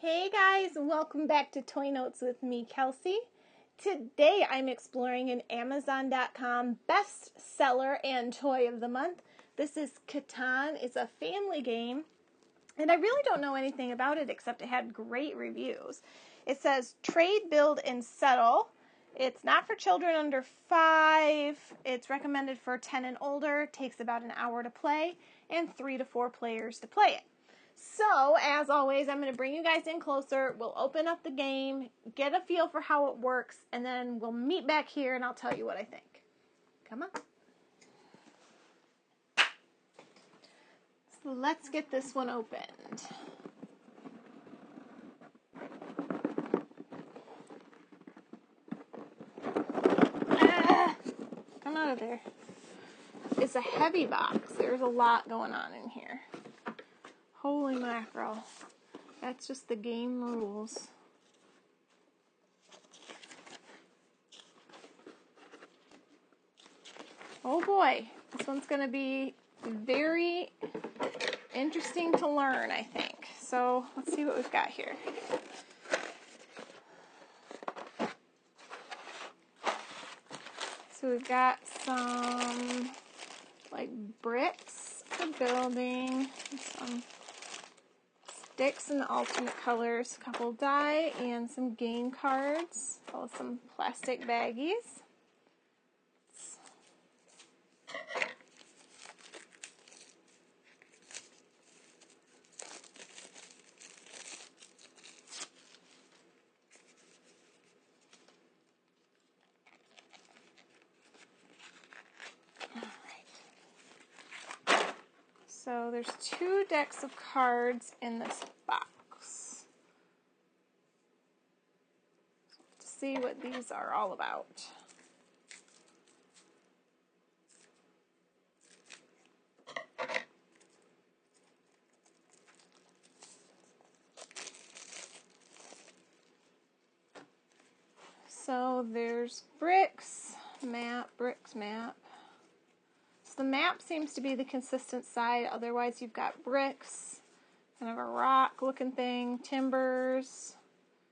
Hey guys, welcome back to Toy Notes with me, Kelsey. Today I'm exploring an Amazon.com bestseller and toy of the month. This is Catan. It's a family game, and I really don't know anything about it except it had great reviews. It says trade, build, and settle. It's not for children under 5. It's recommended for 10 and older. It takes about an hour to play and 3 to 4 players to play it. So, as always, I'm going to bring you guys in closer. We'll open up the game, get a feel for how it works, and then we'll meet back here and I'll tell you what I think. Come on. So let's get this one opened. Come out of there. It's a heavy box. There's a lot going on in here. Holy mackerel. That's just the game rules. Oh boy, this one's going to be very interesting to learn, I think. So let's see what we've got here. So we've got some like bricks for building, some sticks in alternate colors, a couple die, and some game cards, as well as some plastic baggies. So there's 2 decks of cards in this box. To see what these are all about. So there's bricks, map. The map seems to be the consistent side. Otherwise, you've got bricks, kind of a rock-looking thing, timbers,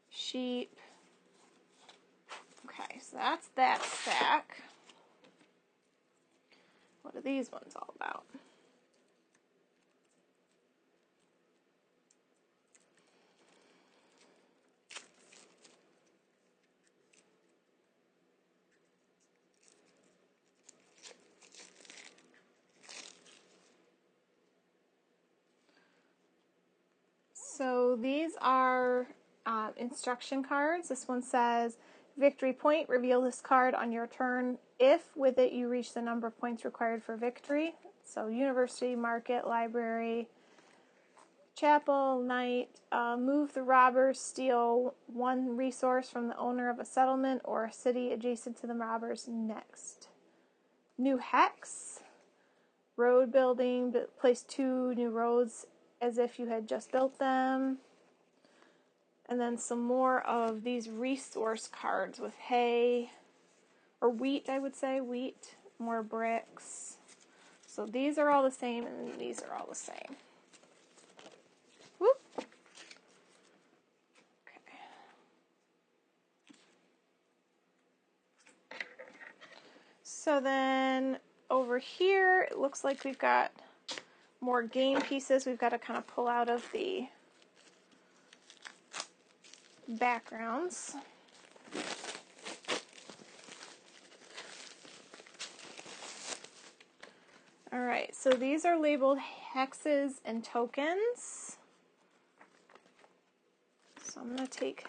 sheep. Okay, so that's that stack. What are these ones all about? So these are instruction cards. This one says, victory point, reveal this card on your turn if with it you reach the number of points required for victory. So university, market, library, chapel, knight, move the robbers, steal 1 resource from the owner of a settlement or a city adjacent to the robbers next. New hex, road building, place 2 new roads as if you had just built them. And then some more of these resource cards with hay, or wheat, I would say, wheat, more bricks. So these are all the same, and these are all the same. Whoop. Okay. So then over here, it looks like we've got more game pieces we've got to kind of pull out of the backgrounds. Alright, so these are labeled hexes and tokens. So I'm going to take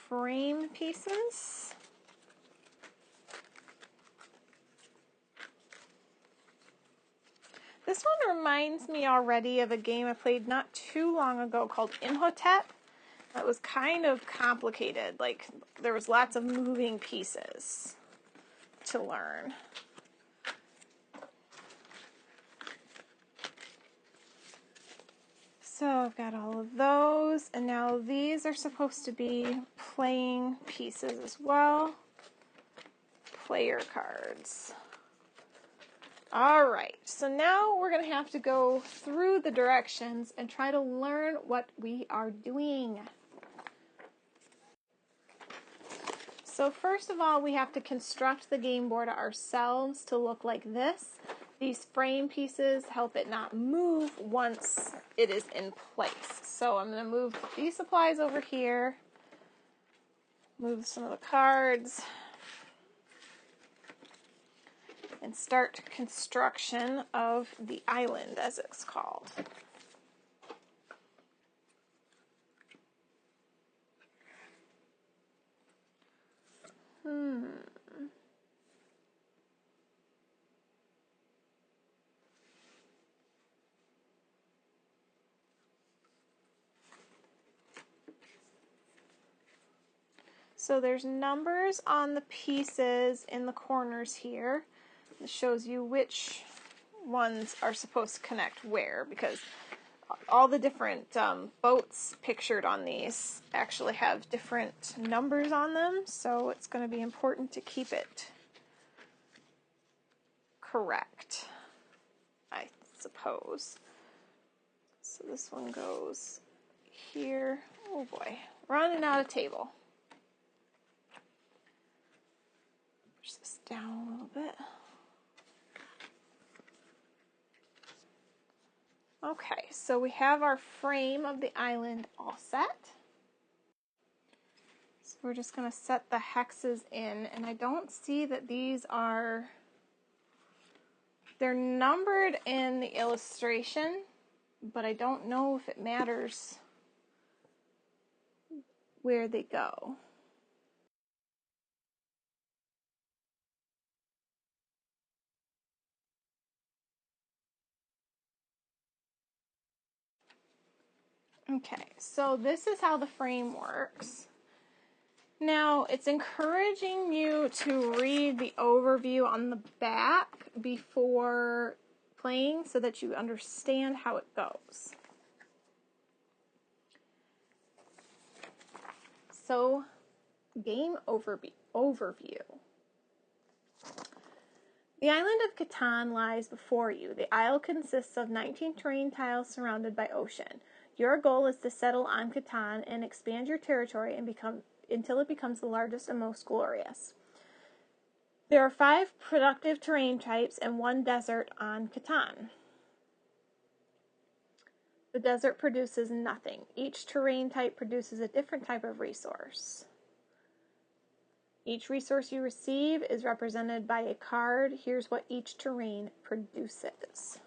frame pieces. This one reminds me already of a game I played not too long ago called Imhotep. That was kind of complicated. Like, there was lots of moving pieces to learn. So I've got all of those, and now these are supposed to be playing pieces as well. Player cards. All right, so now we're going to have to go through the directions and try to learn what we are doing. So first of all, we have to construct the game board ourselves to look like this. These frame pieces help it not move once it is in place. So I'm going to move these supplies over here, move some of the cards, and start construction of the island, as it's called. So there's numbers on the pieces in the corners here. It shows you which ones are supposed to connect where, because all the different boats pictured on these actually have different numbers on them, so it's going to be important to keep it correct, I suppose. So this one goes here. Oh boy, running out of table. Push this down a little bit. Okay, so we have our frame of the island all set. So we're just going to set the hexes in, and I don't see that these are, they're numbered in the illustration, but I don't know if it matters where they go. Okay, so this is how the frame works. Now, it's encouraging you to read the overview on the back before playing so that you understand how it goes. So, game overview. The island of Catan lies before you. The isle consists of 19 terrain tiles surrounded by ocean. Your goal is to settle on Catan and expand your territory until it becomes the largest and most glorious. There are 5 productive terrain types and 1 desert on Catan. The desert produces nothing. Each terrain type produces a different type of resource. Each resource you receive is represented by a card. Here's what each terrain produces.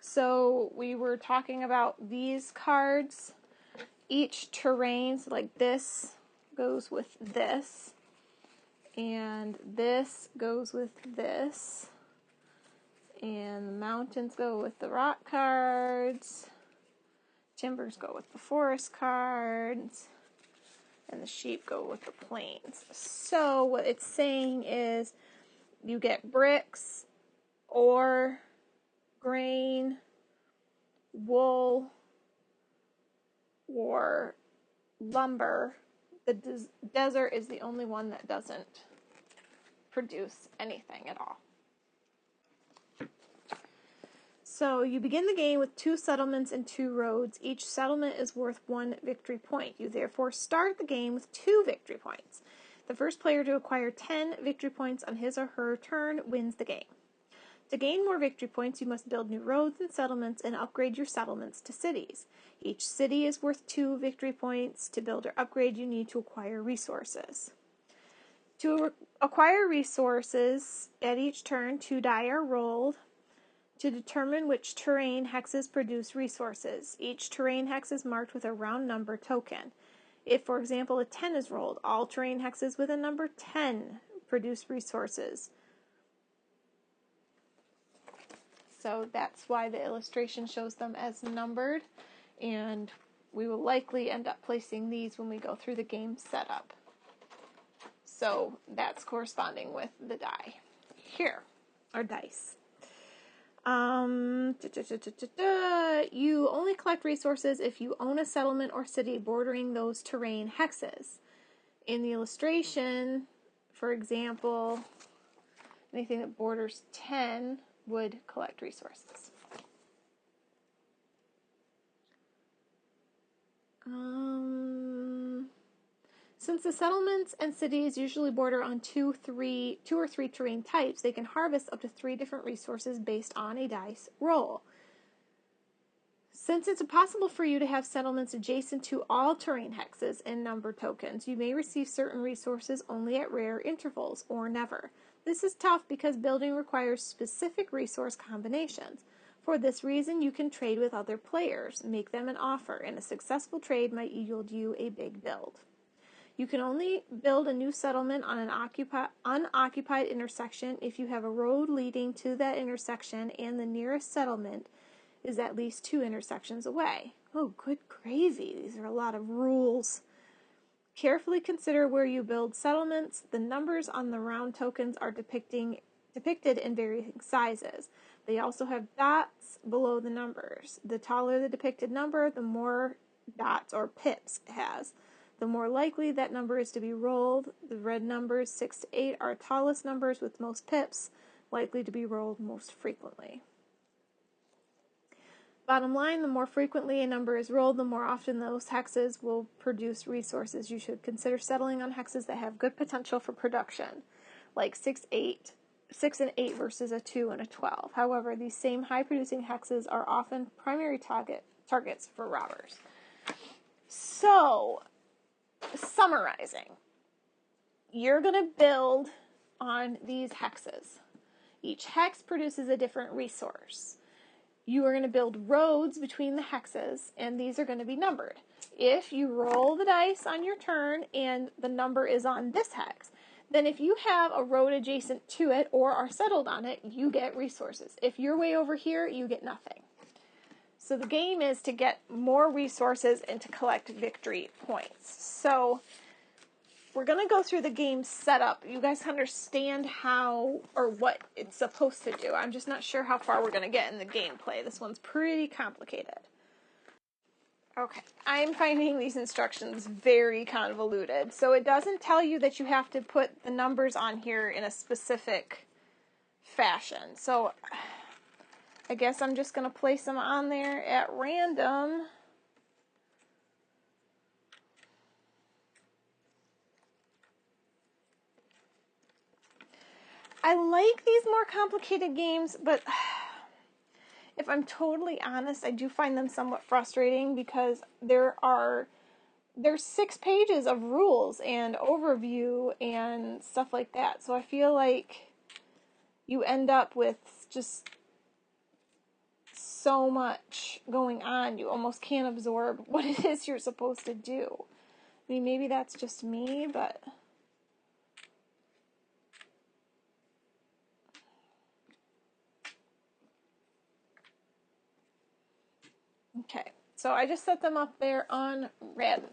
So we were talking about these cards. Each terrain, so like this, goes with this. And this goes with this. And the mountains go with the rock cards. Timbers go with the forest cards. And the sheep go with the plains. So what it's saying is you get bricks, ore, grain, wool, or lumber. The desert is the only one that doesn't produce anything at all. So you begin the game with 2 settlements and 2 roads. Each settlement is worth 1 victory point. You therefore start the game with 2 victory points. The first player to acquire 10 victory points on his or her turn wins the game. To gain more victory points, you must build new roads and settlements and upgrade your settlements to cities. Each city is worth 2 victory points. To build or upgrade, you need to acquire resources. To acquire resources, at each turn, 2 die are rolled to determine which terrain hexes produce resources. Each terrain hex is marked with a round number token. If, for example, a 10 is rolled, all terrain hexes with a number 10 produce resources. So that's why the illustration shows them as numbered, and we will likely end up placing these when we go through the game setup. So that's corresponding with the die here, or dice. You only collect resources if you own a settlement or city bordering those terrain hexes. In the illustration, for example, anything that borders 10 would collect resources. Since the settlements and cities usually border on two or three terrain types, they can harvest up to 3 different resources based on a dice roll. Since it's possible for you to have settlements adjacent to all terrain hexes and number tokens, you may receive certain resources only at rare intervals or never. This is tough because building requires specific resource combinations. For this reason, you can trade with other players, make them an offer, and a successful trade might yield you a big build. You can only build a new settlement on an unoccupied intersection if you have a road leading to that intersection and the nearest settlement is at least 2 intersections away. Oh, good gravy. These are a lot of rules. Carefully consider where you build settlements. The numbers on the round tokens are depicted in varying sizes. They also have dots below the numbers. The taller the depicted number, the more dots or pips it has. The more likely that number is to be rolled. The red numbers 6 to 8 are tallest numbers with most pips, likely to be rolled most frequently. Bottom line, the more frequently a number is rolled, the more often those hexes will produce resources. You should consider settling on hexes that have good potential for production, like 6 and 8 versus a 2 and a 12. However, these same high-producing hexes are often primary targets for robbers. So, summarizing, you're going to build on these hexes. Each hex produces a different resource. You are going to build roads between the hexes, and these are going to be numbered. If you roll the dice on your turn and the number is on this hex, then if you have a road adjacent to it or are settled on it, you get resources. If you're way over here, you get nothing. So the game is to get more resources and to collect victory points. So we're going to go through the game setup. You guys understand how or what it's supposed to do. I'm just not sure how far we're going to get in the gameplay. This one's pretty complicated. Okay, I'm finding these instructions very convoluted. So it doesn't tell you that you have to put the numbers on here in a specific fashion. So I guess I'm just going to place them on there at random. I like these more complicated games, but if I'm totally honest, I do find them somewhat frustrating because there's 6 pages of rules and overview and stuff like that. So I feel like you end up with just so much going on, you almost can't absorb what it is you're supposed to do. I mean, maybe that's just me, but okay. So I just set them up there on random.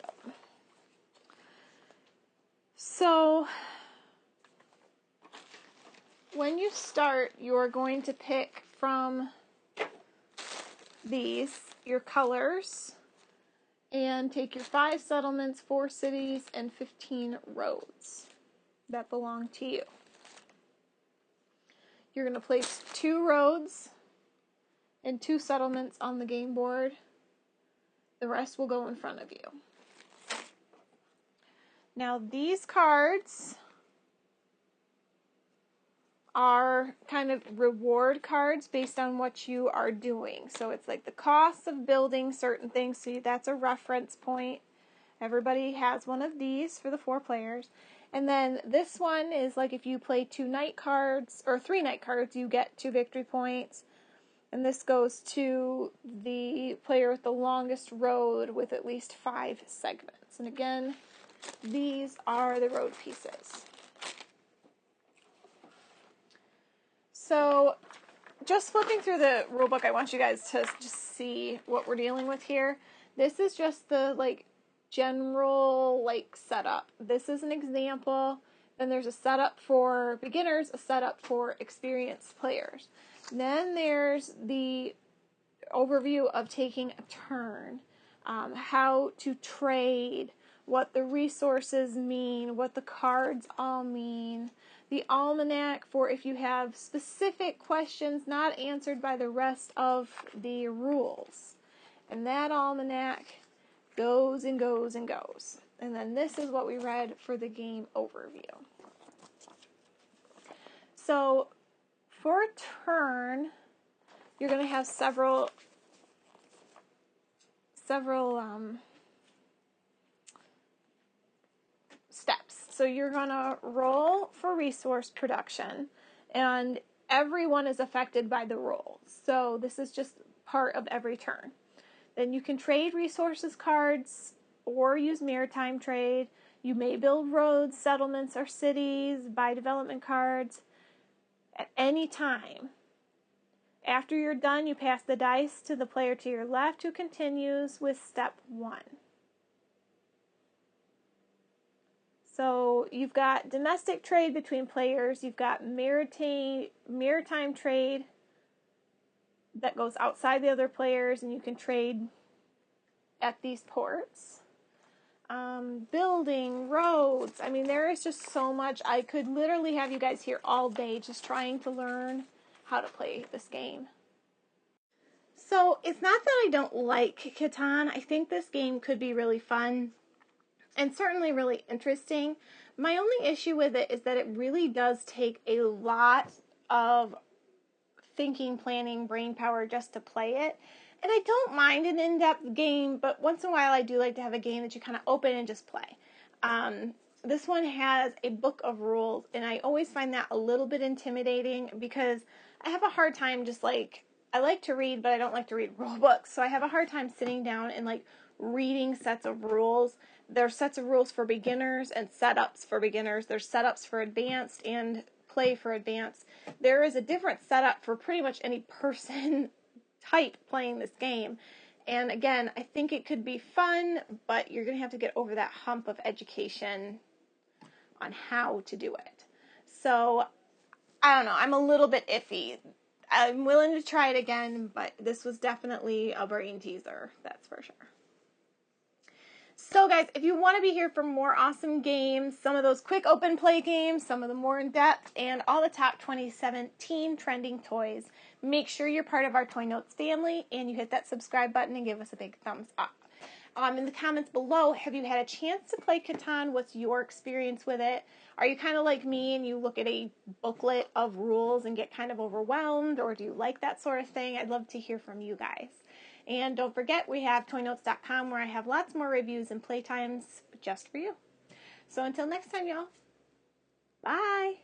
So when you start, you're going to pick from these, your colors, and take your 5 settlements, 4 cities, and 15 roads that belong to you. You're going to place 2 roads and 2 settlements on the game board. The rest will go in front of you. Now these cards are kind of reward cards based on what you are doing. So it's like the cost of building certain things. So that's a reference point. Everybody has one of these for the 4 players. And then this one is like if you play 2 night cards or 3 night cards, you get 2 victory points. And this goes to the player with the longest road with at least 5 segments. And again, these are the road pieces. So just flipping through the rulebook, I want you guys to just see what we're dealing with here. This is just the general setup. This is an example. Then there's a setup for beginners, a setup for experienced players. Then there's the overview of taking a turn, how to trade, what the resources mean, what the cards all mean, the almanac for if you have specific questions not answered by the rest of the rules. And that almanac goes and goes and goes. And then this is what we read for the game overview. So for a turn, you're going to have several steps. So you're going to roll for resource production, and everyone is affected by the roll. So this is just part of every turn. Then you can trade resources cards or use maritime trade. You may build roads, settlements, or cities, buy development cards at any time. After you're done, you pass the dice to the player to your left who continues with step 1. So you've got domestic trade between players, you've got maritime trade that goes outside the other players, and you can trade at these ports. Building, roads, I mean, there is just so much. I could literally have you guys here all day just trying to learn how to play this game. So it's not that I don't like Catan. I think this game could be really fun and certainly really interesting. My only issue with it is that it really does take a lot of thinking, planning, brain power just to play it. And I don't mind an in-depth game, but once in a while I do like to have a game that you kind of open and just play. This one has a book of rules, and I always find that a little bit intimidating because I have a hard time just like, I like to read, but I don't like to read rule books. So I have a hard time sitting down and like reading sets of rules. There's sets of rules for beginners and setups for beginners. There's setups for advanced and play for advanced. There is a different setup for pretty much any person type playing this game. And again, I think it could be fun, but you're going to have to get over that hump of education on how to do it. So, I don't know. I'm a little bit iffy. I'm willing to try it again, but this was definitely a brain teaser, that's for sure. So guys, if you want to be here for more awesome games, some of those quick open play games, some of the more in-depth, and all the top 2017 trending toys, make sure you're part of our Toy Notes family and you hit that subscribe button and give us a big thumbs up. In the comments below, have you had a chance to play Catan? What's your experience with it? Are you kind of like me and you look at a booklet of rules and get kind of overwhelmed, or do you like that sort of thing? I'd love to hear from you guys. And don't forget, we have toynotes.com where I have lots more reviews and playtimes just for you. So until next time, y'all. Bye.